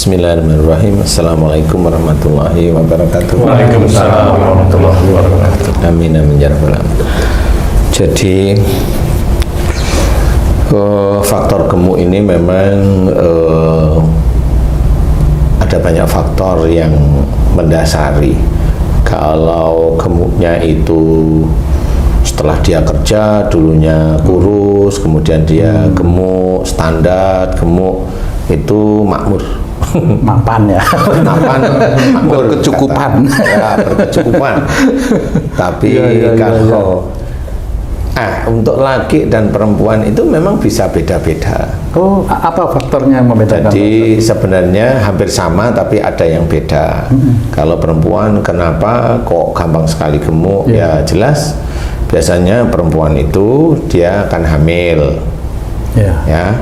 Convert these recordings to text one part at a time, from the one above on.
Bismillahirrahmanirrahim. Assalamualaikum warahmatullahi wabarakatuh. Waalaikumsalam warahmatullahi wabarakatuh. Amin amin ya rabbal alamin. Jadi faktor gemuk ini memang ada banyak faktor yang mendasari. Kalau gemuknya itu setelah dia kerja dulunya kurus, kemudian dia gemuk, standar gemuk, itu makmur. Mapan ya. Mapan, makmur, berkecukupan. Ya, berkecukupan. Tapi kalau untuk laki dan perempuan itu memang bisa beda-beda. Oh, apa faktornya yang membedakan? Jadi sebenarnya hampir sama tapi ada yang beda. Kalau perempuan kenapa kok gampang sekali gemuk? Ya jelas biasanya perempuan itu dia akan hamil. Ya,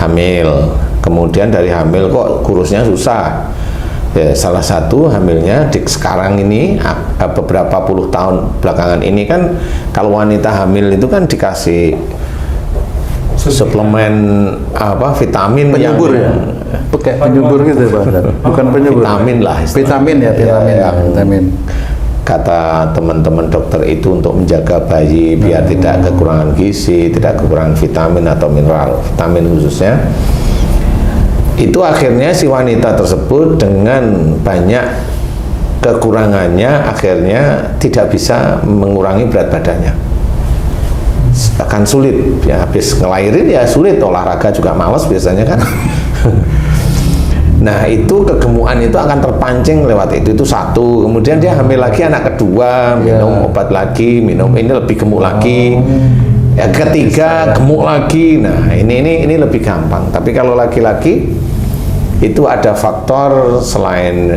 hamil. Kemudian dari hamil kok kurusnya susah. Ya, salah satu hamilnya sekarang ini beberapa puluh tahun belakangan ini kan kalau wanita hamil itu kan dikasih suplemen vitamin penyubur yang pakai penyubur gitu ya Pak? Bukan penyubur. Vitamin lah. Vitamin ya, vitamin. Kata teman-teman dokter itu untuk menjaga bayi biar tidak kekurangan gizi, tidak kekurangan vitamin atau mineral, vitamin khususnya. Itu akhirnya si wanita tersebut dengan banyak kekurangannya akhirnya tidak bisa mengurangi berat badannya. Akan sulit ya, habis ngelahirin ya sulit, olahraga juga malas biasanya kan. Nah itu kegemukan itu akan terpancing lewat itu satu. Kemudian dia hamil lagi anak kedua, minum obat lagi, minum ini lebih gemuk lagi. Yang ketiga gemuk lagi. Nah ini lebih gampang. Tapi kalau laki-laki itu ada faktor selain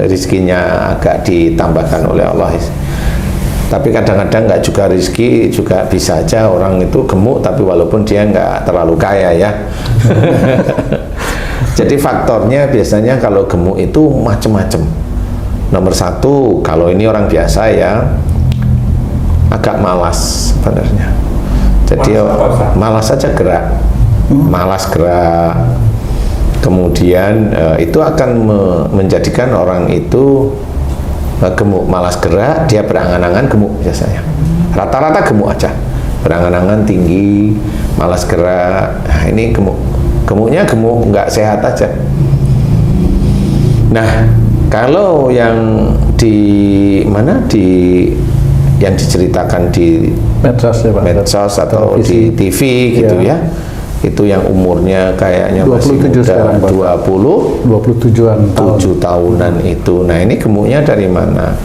rizkinya agak ditambahkan oleh Allah. Tapi kadang-kadang nggak juga rizki, juga bisa aja orang itu gemuk tapi walaupun dia nggak terlalu kaya ya. Jadi faktornya biasanya kalau gemuk itu macam-macam. Nomor satu, kalau ini orang biasa ya agak malas sebenarnya. Jadi malas saja gerak, malas gerak. Kemudian itu akan menjadikan orang itu gemuk, malas gerak, dia berangan-angan gemuk biasanya. Rata-rata gemuk aja, berangan-angan tinggi, malas gerak. Nah, ini gemuk. Gemuknya gemuk nggak sehat aja. Nah, kalau yang yang diceritakan di medsos atau di TV gitu ya, itu yang umurnya kayaknya 27 sekarang, 27 tahunan itu. Nah, ini gemuknya dari mana?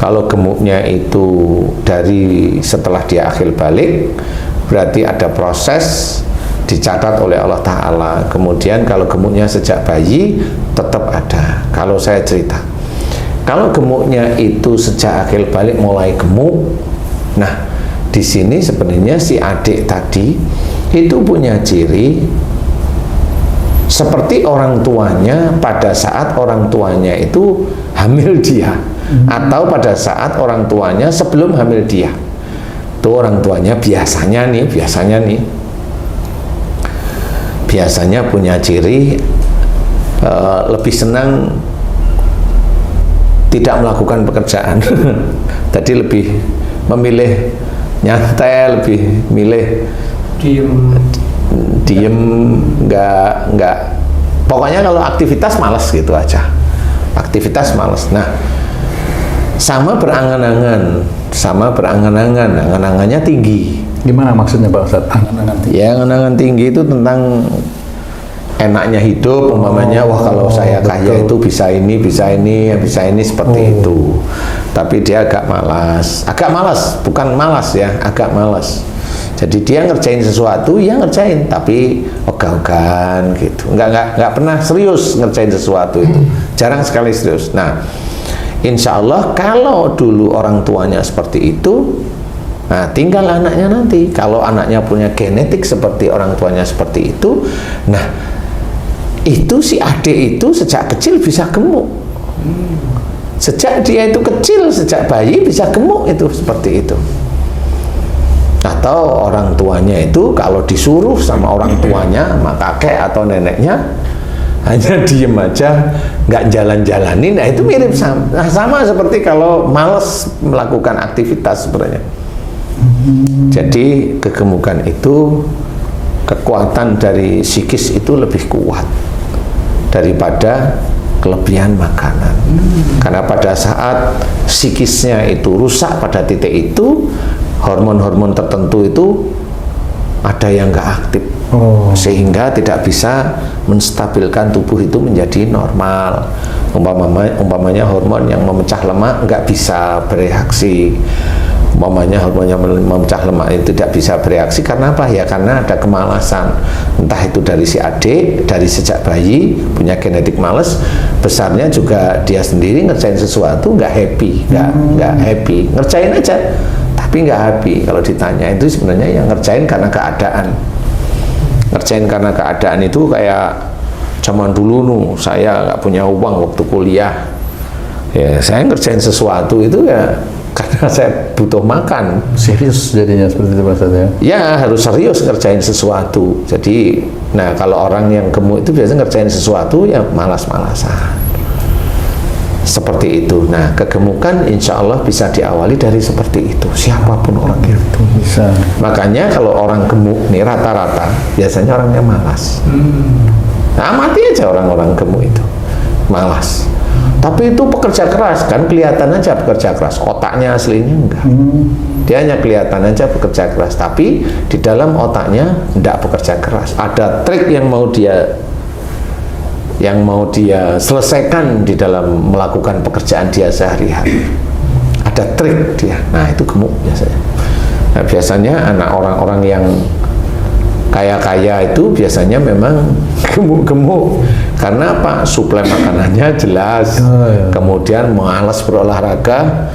Kalau gemuknya itu dari setelah dia akhir balik, berarti ada proses dicatat oleh Allah Ta'ala. Kemudian kalau gemuknya sejak bayi tetap ada. Kalau saya cerita, kalau gemuknya itu sejak akhir balik mulai gemuk, nah di sini sebenarnya si adik tadi itu punya ciri seperti orang tuanya pada saat orang tuanya itu hamil dia, atau pada saat orang tuanya sebelum hamil dia. Itu orang tuanya biasanya punya ciri lebih senang tidak melakukan pekerjaan. Jadi lebih memilih nyantai, lebih milih diem, nggak pokoknya kalau aktivitas malas gitu aja, aktivitas malas. Nah sama berangan-angan, angan-angannya tinggi. Gimana maksudnya Pak Ustadz? Angan-angan tinggi? Ya, angan-angan tinggi itu tentang enaknya hidup, umpamanya wah kalau saya kaya itu bisa ini seperti itu. Tapi dia agak malas, bukan malas ya, agak malas. Jadi dia ngerjain sesuatu, ya ngerjain, tapi ogah-ogahan gitu. Nggak pernah serius ngerjain sesuatu itu. Jarang sekali serius. Nah, insya Allah kalau dulu orang tuanya seperti itu, nah tinggal anaknya nanti. Kalau anaknya punya genetik seperti orang tuanya seperti itu, nah itu si adik itu sejak kecil bisa gemuk. Sejak dia itu kecil, sejak bayi bisa gemuk itu seperti itu. Atau orang tuanya itu kalau disuruh sama orang tuanya, kakek atau neneknya, hanya diem aja, nggak jalan-jalanin, nah itu mirip sama. Nah, sama seperti kalau males melakukan aktivitas sebenarnya. Jadi kegemukan itu, kekuatan dari psikis itu lebih kuat daripada kelebihan makanan. Karena pada saat psikisnya itu rusak pada titik itu, hormon-hormon tertentu itu ada yang nggak aktif, sehingga tidak bisa menstabilkan tubuh itu menjadi normal. Umpamanya hormon yang memecah lemak nggak bisa bereaksi. Umpamanya hormon yang memecah lemak itu tidak bisa bereaksi karena apa? Ya karena ada kemalasan. Entah itu dari si adik, dari sejak bayi punya genetik males, besarnya juga dia sendiri ngerjain sesuatu nggak happy, nggak happy, ngerjain aja tapi nggak happy. Kalau ditanya itu sebenarnya yang ngerjain karena keadaan. Ngerjain karena keadaan itu kayak zaman dulu saya nggak punya uang waktu kuliah. Ya saya ngerjain sesuatu itu ya karena saya butuh makan. Serius jadinya seperti itu maksudnya? Ya harus serius ngerjain sesuatu. Jadi, nah kalau orang yang gemuk itu biasanya ngerjain sesuatu ya malas-malasan. Seperti itu. Nah, kegemukan insya Allah bisa diawali dari seperti itu. Siapapun orang itu bisa. Makanya kalau orang gemuk nih rata-rata biasanya orangnya malas. Nah, amati aja orang-orang gemuk itu malas. Tapi itu pekerja keras kan, kelihatan aja pekerja keras. Otaknya aslinya enggak. Dia hanya kelihatan aja pekerja keras. Tapi di dalam otaknya enggak pekerja keras. Ada trik yang mau dia selesaikan di dalam melakukan pekerjaan dia sehari-hari. Ada trik dia. Nah itu gemuk biasanya. Nah biasanya anak orang-orang yang kaya-kaya itu biasanya memang gemuk-gemuk. Karena apa? Suplai makanannya jelas. Kemudian malas berolahraga,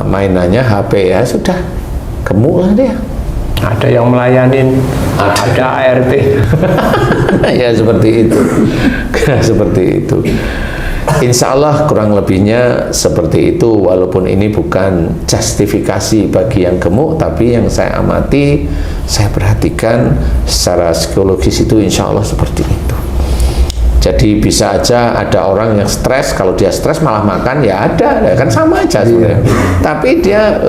mainannya HP ya sudah, gemuk lah dia. Ada yang melayanin, ada ART. Ya seperti itu. Seperti itu. Insya Allah kurang lebihnya seperti itu, walaupun ini bukan justifikasi bagi yang gemuk, tapi yang saya amati, saya perhatikan secara psikologis itu insya Allah seperti itu. Jadi bisa aja ada orang yang stres, kalau dia stres malah makan, ya ada, kan sama aja sebenarnya. Tapi dia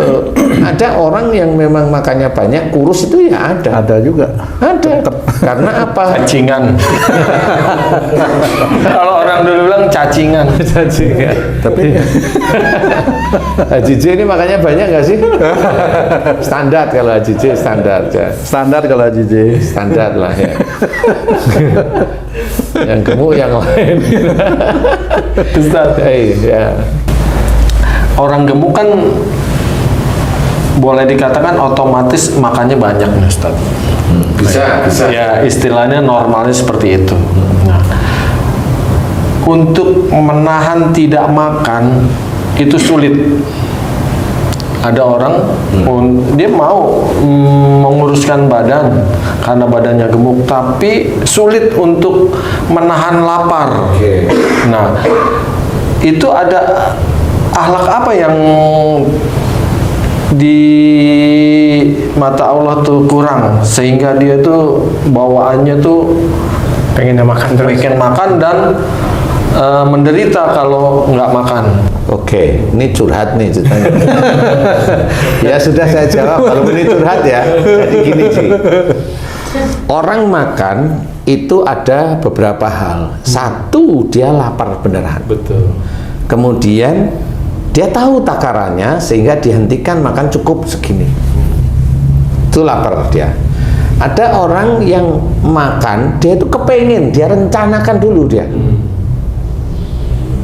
ada orang yang memang makannya banyak, kurus itu ya ada. Ada juga. Ada. Karena apa? Cacingan. Kalau orang dulu bilang cacingan. Cacingan. Tapi Haji J ini makannya banyak nggak sih? Standar kalau Haji J standar ya. standar kalau JJ. Standar lah ya. Yang gemuk yang lain. Ustaz, Ya. orang gemuk kan boleh dikatakan otomatis makannya banyak nih Ustaz. Bisa. Ya istilahnya normalnya seperti itu. Nah, untuk menahan tidak makan itu sulit. Ada orang dia mau menguruskan badan karena badannya gemuk, tapi sulit untuk menahan lapar. Nah, itu ada akhlak apa yang di mata Allah tuh kurang sehingga dia tuh bawaannya tuh pengen makan dan menderita kalau nggak makan. Oke, ini curhat nih ceritanya. Ya sudah saya jawab, kalau ini curhat ya. Jadi gini sih, orang makan itu ada beberapa hal. Satu, dia lapar beneran. Betul. Kemudian dia tahu takarannya sehingga dihentikan makan cukup segini. Itu lapar dia. Ada orang yang makan, dia itu kepengen, dia rencanakan dulu dia.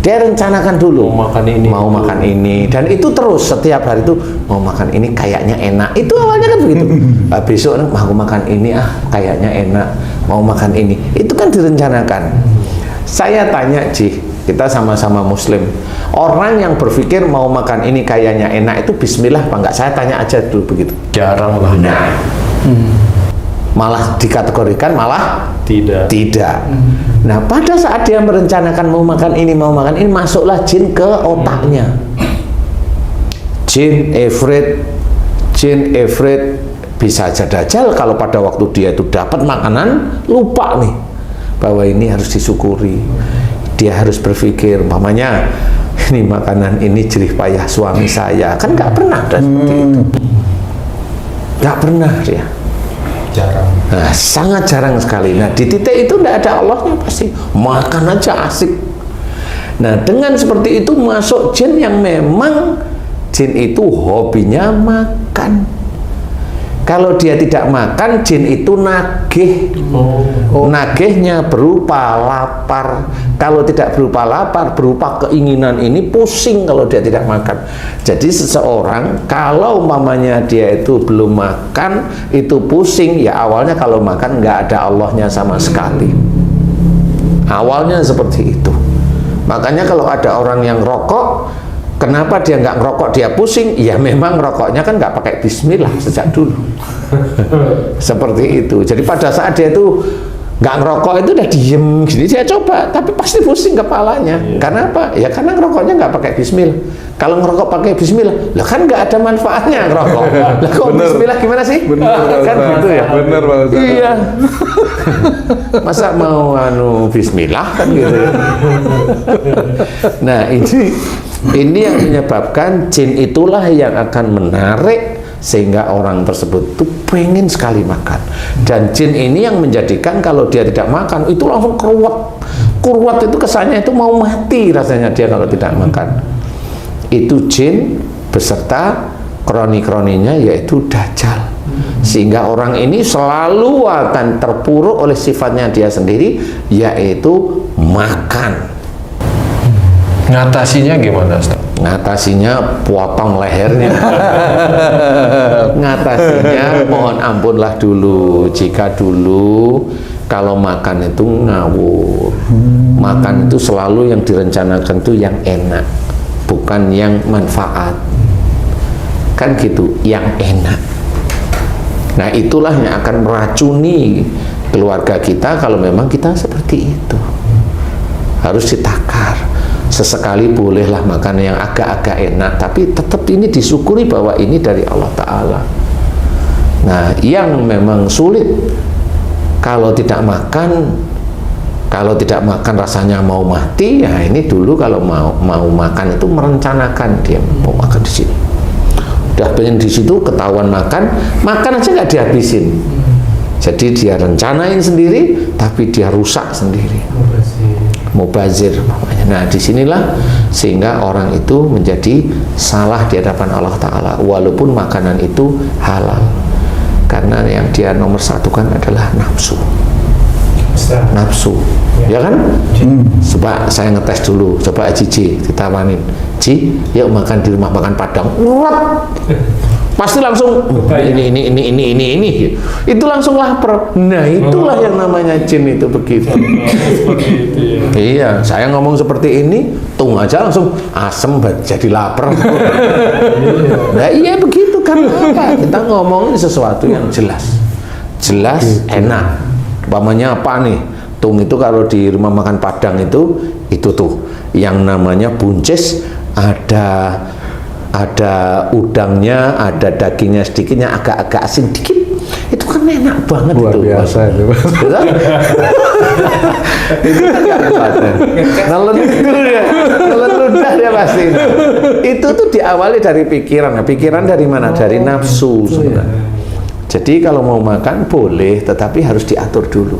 Dia rencanakan dulu mau makan ini dan itu terus setiap hari itu mau makan ini kayaknya enak, itu awalnya kan begitu. Besok mau makan ini kayaknya enak, mau makan ini, itu kan direncanakan. Saya tanya kita sama-sama muslim, orang yang berpikir mau makan ini kayaknya enak itu bismillah apa enggak? Saya tanya aja dulu begitu. Jarang lah. Malah dikategorikan malah Tidak. Nah pada saat dia merencanakan mau makan ini masuklah jin ke otaknya. Jin Efrit bisa aja dajjal kalau pada waktu dia itu dapat makanan lupa nih. bahwa ini harus disyukuri. Dia harus berpikir, umpamanya ini makanan ini jerih payah suami saya, kan nggak pernah ada seperti itu, nggak pernah dia. Jarang. Nah, sangat jarang sekali. Nah, di titik itu tidak ada Allahnya, pasti makan aja asik. Nah, dengan seperti itu masuk jin yang memang jin itu hobinya makan. Kalau dia tidak makan, jin itu nagih. Nagihnya berupa lapar. Kalau tidak berupa lapar, berupa keinginan, ini pusing kalau dia tidak makan. Jadi seseorang kalau umpamanya dia itu belum makan, itu pusing, ya awalnya kalau makan nggak ada Allahnya sama sekali. Awalnya seperti itu. Makanya kalau ada orang yang rokok, kenapa dia nggak ngerokok dia pusing? Ya memang rokoknya kan nggak pakai bismillah sejak dulu. Seperti itu. Jadi pada saat dia itu nggak ngerokok itu udah diem gini, dia coba, tapi pasti pusing kepalanya. Karena apa? Ya karena ngerokoknya nggak pakai bismillah. Kalau ngerokok pakai bismillah, lah kan nggak ada manfaatnya ngerokok. Lah kok bismillah gimana sih? Kan gitu ya. Bener Pak Ustaz. Iya. Masa mau bismillah kan gitu ya. Nah, ini yang menyebabkan jin itulah yang akan menarik sehingga orang tersebut tuh pengen sekali makan. Dan jin ini yang menjadikan kalau dia tidak makan itu langsung keruat. Keruat itu kesannya itu mau mati rasanya dia kalau tidak makan. Itu jin beserta kroni-kroninya yaitu Dajjal. Sehingga orang ini selalu akan terpuruk oleh sifatnya dia sendiri, yaitu makan. Ngatasinya gimana, Ustaz? Ngatasinya potong lehernya. Ngatasinya mohon ampunlah dulu jika dulu kalau makan itu ngawur. Makan itu selalu yang direncanakan itu yang enak, bukan yang manfaat. Kan gitu, yang enak. Nah, itulah yang akan meracuni keluarga kita kalau memang kita seperti itu. Harus ditakar. Sesekali bolehlah makan yang agak-agak enak, tapi tetap ini disyukuri bahwa ini dari Allah Ta'ala. Nah, yang memang sulit kalau tidak makan rasanya mau mati, ya ini dulu kalau mau makan itu merencanakan dia mau makan di sini. Udah pengen di situ ketahuan makan aja nggak dihabisin. Jadi dia rencanain sendiri, tapi dia rusak sendiri. Mubazir. Nah, disinilah sehingga orang itu menjadi salah di hadapan Allah Ta'ala, walaupun makanan itu halal. Karena yang dia nomor satukan adalah nafsu. Nafsu, ya kan? Coba saya ngetes dulu, coba Ji ditawanin, Ji, yuk makan di rumah makan Padang. Pasti langsung ini itu langsung lapar. Nah, itulah yang namanya jin itu begitu. Iya, saya ngomong seperti ini tung aja langsung asem jadi lapar. Nah, iya begitu kan. Apa? Kita ngomongin sesuatu yang jelas enak. Umpamanya apa nih? Tung itu kalau di rumah makan Padang itu tuh yang namanya buncis, ada udangnya, ada dagingnya sedikitnya, agak-agak asin dikit. Itu kan enak banget. Luar itu. biasa itu. Itu kan gak kuat. Nelen ludah dia pasti. Itu tuh diawali dari pikiran. Nah, pikiran dari mana? Dari nafsu sebenarnya. Jadi kalau mau makan boleh, tetapi harus diatur dulu.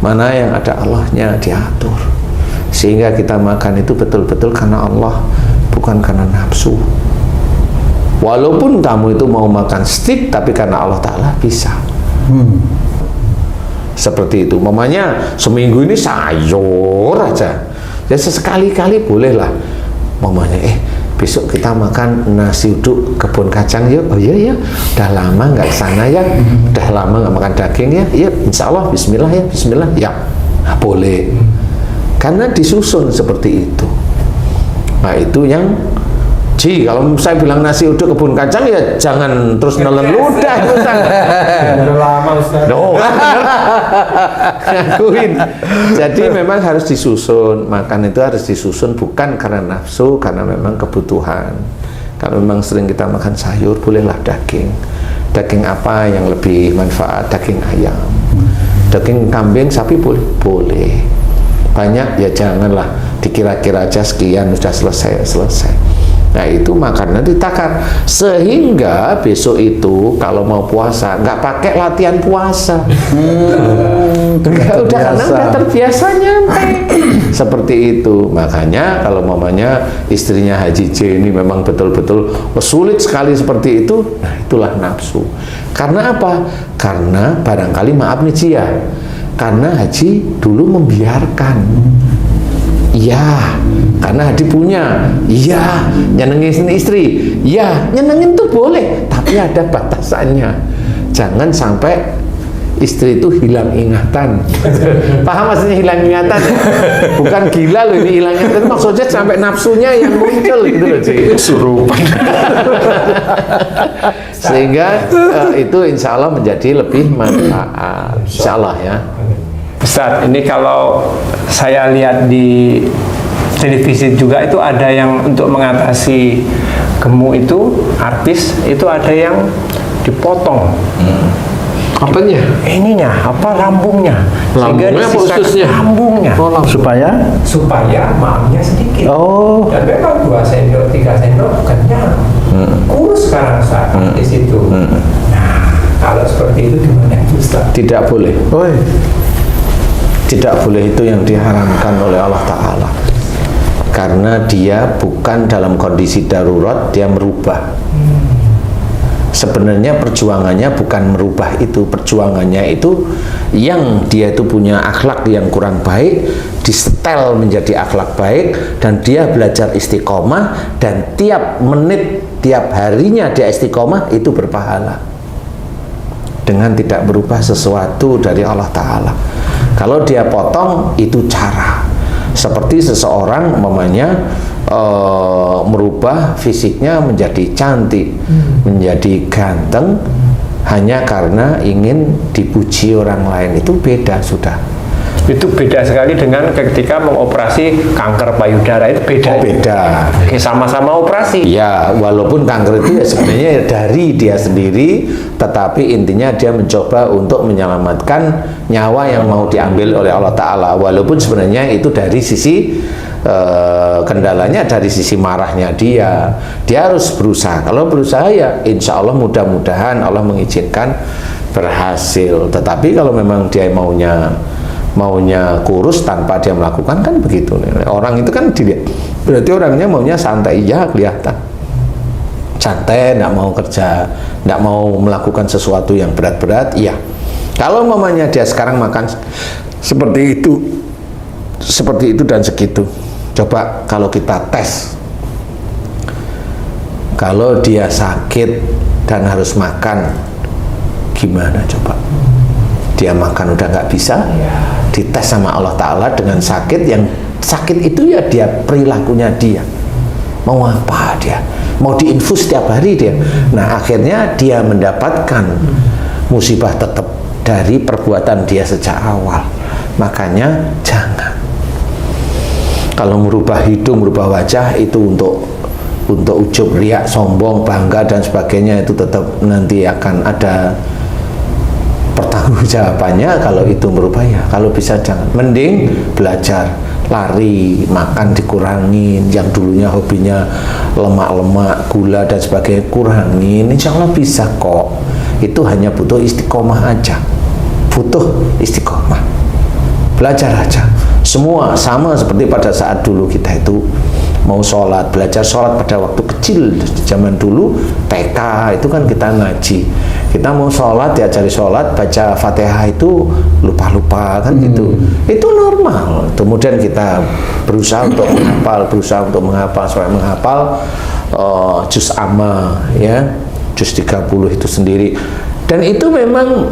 Mana yang ada Allahnya diatur. Sehingga kita makan itu betul-betul karena Allah, bukan karena nafsu. Walaupun kamu itu mau makan steak, tapi karena Allah Ta'ala bisa. Seperti itu. Mamanya seminggu ini sayur aja. Ya sesekali-kali bolehlah. Mamanya besok kita makan nasi uduk kebun kacang yuk. Oh iya ya, udah lama nggak kesana ya, udah lama nggak makan daging ya. Iya, insya Allah Bismillah ya, Bismillah ya. Nah, boleh. Karena disusun seperti itu. Nah, itu yang kalau saya bilang nasi uduk kebun kacang ya jangan terus nelen ludah. Udah lama Ustaz. Ngakuin. Jadi memang harus disusun. Makan itu harus disusun bukan karena nafsu, karena memang kebutuhan. Kalau memang sering kita makan sayur, bolehlah daging. Daging apa yang lebih manfaat? Daging ayam. Daging kambing, sapi boleh? Boleh. Banyak ya janganlah, dikira-kira aja sekian sudah selesai. Nah itu makan nanti takar, sehingga besok itu kalau mau puasa nggak pakai latihan puasa. Udah karena udah terbiasa nyampe. Seperti itu. Makanya kalau mamanya istrinya Haji J ini memang betul-betul sulit sekali seperti itu, nah itulah nafsu. Karena apa? Karena barangkali maaf nih Cia, karena Haji dulu membiarkan. Iya, karena Haji punya. Iya, nyenengin istri. Iya, nyenengin tuh boleh, tapi ada batasannya. Jangan sampai istri itu hilang ingatan. Paham maksudnya hilang ingatan? Bukan gila loh ini hilang ingatan, maksudnya sampai nafsunya yang muncul gitu loh Ci. Surupan. Sehingga itu insya Allah menjadi lebih manfaat. Insya Allah ya. Ustaz, ini kalau saya lihat di televisi juga itu ada yang untuk mengatasi gemuk itu, artis itu ada yang dipotong. Apanya? Ininya, apa lambungnya? Lambungnya Sehingga apa disisakan ususnya? Lambungnya. Supaya supaya maamnya sedikit. oh Dan memang 2 sendok, 3 sendok kenyang. Kurus sekarang saat di situ. Nah, kalau seperti itu gimana Ustaz? Tidak boleh. oi Tidak boleh, itu yang diharamkan oleh Allah Ta'ala. Karena dia bukan dalam kondisi darurat, dia merubah. Sebenarnya perjuangannya bukan merubah itu, perjuangannya itu yang dia itu punya akhlak yang kurang baik, disetel menjadi akhlak baik, dan dia belajar istiqomah, dan tiap menit, tiap harinya dia istiqomah, itu berpahala dengan tidak berubah sesuatu dari Allah Ta'ala. Kalau dia potong, itu cara. Seperti seseorang umpamanya merubah fisiknya menjadi cantik, menjadi ganteng, hanya karena ingin dipuji orang lain, itu beda sudah. Itu beda sekali dengan ketika mengoperasi kanker payudara, itu beda. Oh, beda. Oke, sama-sama operasi. Ya, walaupun kanker itu ya sebenarnya ya dari dia sendiri, tetapi intinya dia mencoba untuk menyelamatkan nyawa yang mau diambil oleh Allah Ta'ala. Walaupun sebenarnya itu dari sisi kendalanya, dari sisi marahnya dia harus berusaha. Kalau berusaha ya insya Allah mudah-mudahan Allah mengizinkan berhasil. Tetapi kalau memang dia maunya kurus tanpa dia melakukan, kan begitu. Orang itu kan dilihat, berarti orangnya maunya santai, ya kelihatan santai, tidak mau kerja, tidak mau melakukan sesuatu yang berat-berat. Iya, kalau mamanya dia sekarang makan seperti itu dan segitu, coba kalau kita tes, kalau dia sakit dan harus makan, gimana coba? Dia makan udah nggak bisa, dites sama Allah Ta'ala dengan sakit, yang sakit itu ya dia perilakunya dia, mau apa dia, mau diinfus tiap hari dia. Nah akhirnya dia mendapatkan musibah tetap dari perbuatan dia sejak awal. Makanya jangan, kalau merubah hidung, merubah wajah itu untuk ujub, riak, sombong, bangga dan sebagainya, itu tetap nanti akan ada pertanggungjawabannya. Kalau itu merubah, ya kalau bisa jangan, mending belajar lari, makan dikurangin, yang dulunya hobinya lemak-lemak, gula dan sebagainya kurangin, insya Allah bisa kok. Itu hanya butuh istiqomah aja, butuh istiqomah, belajar aja. Semua sama seperti pada saat dulu kita itu mau sholat, belajar sholat pada waktu kecil, zaman dulu TK itu kan kita ngaji, kita mau sholat diajari sholat, baca Fatihah itu lupa-lupa kan gitu, itu normal. Kemudian kita berusaha untuk menghafal sampai menghafal juz amma, ya juz 30 itu sendiri, dan itu memang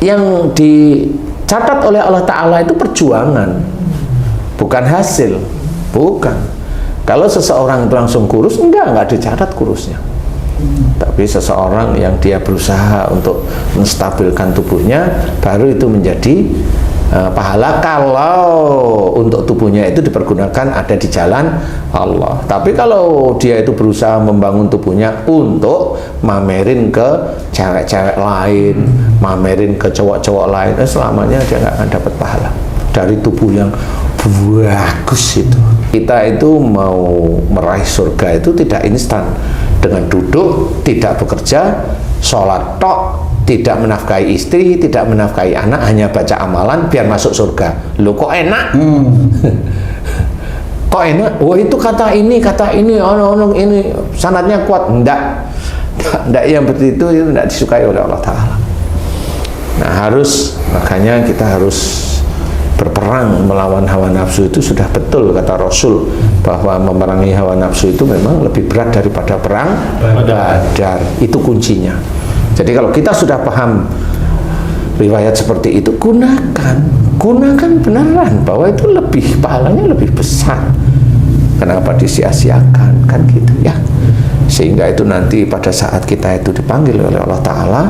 yang dicatat oleh Allah Ta'ala itu perjuangan, bukan hasil. Bukan. Kalau seseorang itu langsung kurus, enggak dicatat kurusnya. Tapi seseorang yang dia berusaha untuk menstabilkan tubuhnya, baru itu menjadi pahala kalau untuk tubuhnya itu dipergunakan ada di jalan Allah. Tapi kalau dia itu berusaha membangun tubuhnya untuk mamerin ke cewek-cewek lain, mamerin ke cowok-cowok lain, selamanya dia nggak akan dapat pahala dari tubuh yang bagus itu. Kita itu mau meraih surga itu tidak instan dengan duduk, tidak bekerja, sholat tok, tidak menafkahi istri, tidak menafkahi anak, hanya baca amalan biar masuk surga. Loh kok enak? Kok enak? Oh itu kata ini, ini sanadnya kuat. Enggak yang begitu itu enggak disukai oleh Allah Ta'ala. Nah makanya kita harus berperang melawan hawa nafsu. Itu sudah betul kata Rasul bahwa memerangi hawa nafsu itu memang lebih berat daripada perang Badar. Itu kuncinya. Jadi kalau kita sudah paham riwayat seperti itu, gunakan beneran bahwa itu lebih pahalanya lebih besar. Kenapa disia-siakan kan gitu ya? Sehingga itu nanti pada saat kita itu dipanggil oleh Allah Ta'ala,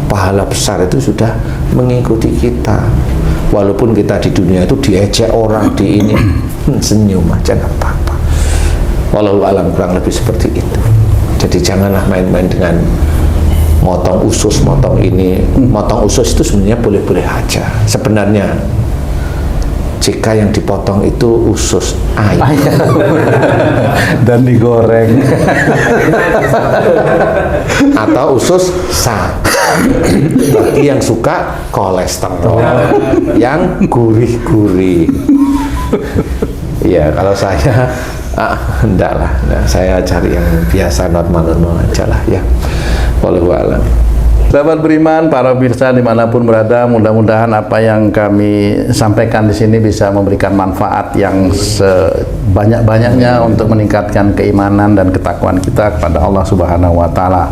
pahala besar itu sudah mengikuti kita. Walaupun kita di dunia itu diejek orang, di ini senyum aja nggak apa-apa. Walau alam kurang lebih seperti itu. Jadi janganlah main-main dengan motong usus, motong ini. Motong usus itu sebenarnya boleh-boleh aja. Sebenarnya jika yang dipotong itu usus ayam dan digoreng atau usus sapi. Bagi yang suka kolesterol, yang gurih-gurih. Ya kalau saya enggak lah, saya cari yang biasa normal aja lah ya. Wallahu a'lam. Sahabat beriman, para pemirsa dimanapun berada, mudah-mudahan apa yang kami sampaikan di sini bisa memberikan manfaat yang sebanyak-banyaknya untuk meningkatkan keimanan dan ketakwaan kita kepada Allah Subhanahu wa Ta'ala.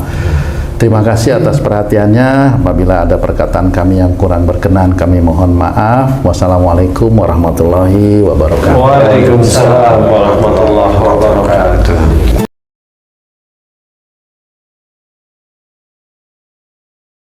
Terima kasih atas perhatiannya. Apabila ada perkataan kami yang kurang berkenan, kami mohon maaf. Wassalamualaikum warahmatullahi wabarakatuh. Waalaikumsalam warahmatullahi